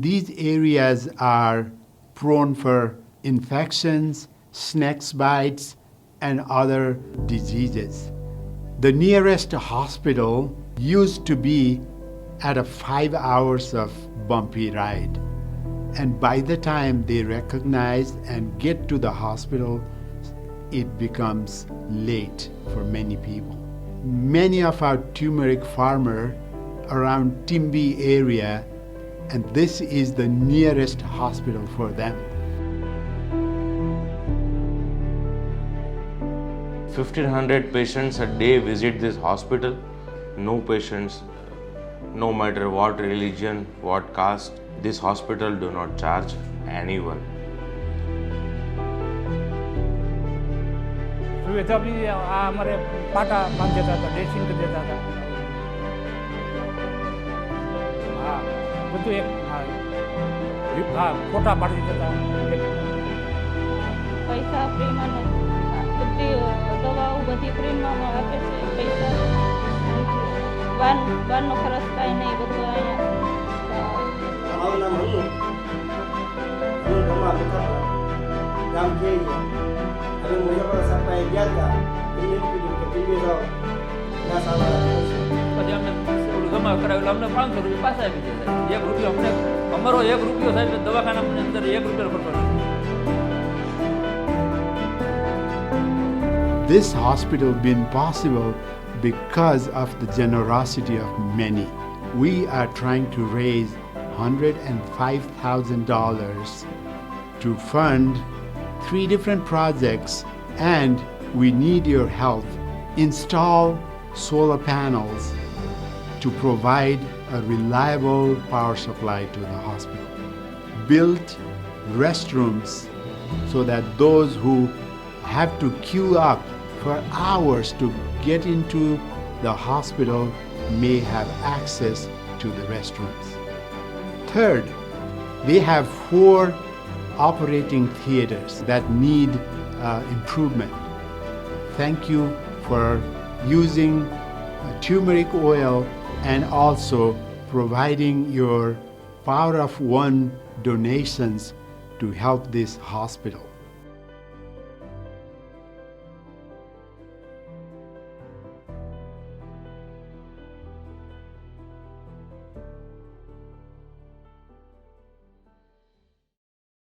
These areas are prone for infections, snake bites, and other diseases. The nearest hospital used to be at a 5 hours of bumpy ride. And by the time they recognize and get to the hospital, it becomes late for many people. Many of our turmeric farmers around Timby area, and this is the nearest hospital for them. 1,500 patients a day visit this hospital. No patients, no matter what religion, what caste, this hospital do not charge anyone. सुविधा भी हमारे पाटा बांध देता था, dressing कर देता था। हाँ, वो तो एक फोटा बांध देता था। पैसा फ्री में बધી દવાઓ બધી ફ્રીમાં આપે છે પૈસા વાનનો ખર્ચ કાંઈ નહીં બધું અહીંયા મારું નામ હું ધમા ગામ કે અને મુજબ સાહેબ ગયા હતા એમને કીધું કે ટીવી જાઓ ના સાવા પછી અમને જમા કરાવેલું અમને 500 રૂપિયા પાછા આપી દીધા 1 રૂપિયો અમને અમારો 1 રૂપિયો સાહેબ દવાખાનાની અંદર 1 રૂપિયો ખર્ચો નથી. This hospital been possible because of the generosity of many. We are trying to raise $105,000 to fund 3 different projects, and we need your help. Install solar panels to provide a reliable power supply to the hospital. Build restrooms so that those who have to queue up for hours to get into the hospital may have access to the restrooms. Third, they have 4 operating theaters that need improvement. Thank you for using turmeric oil and also providing your Power of One donations to help this hospital.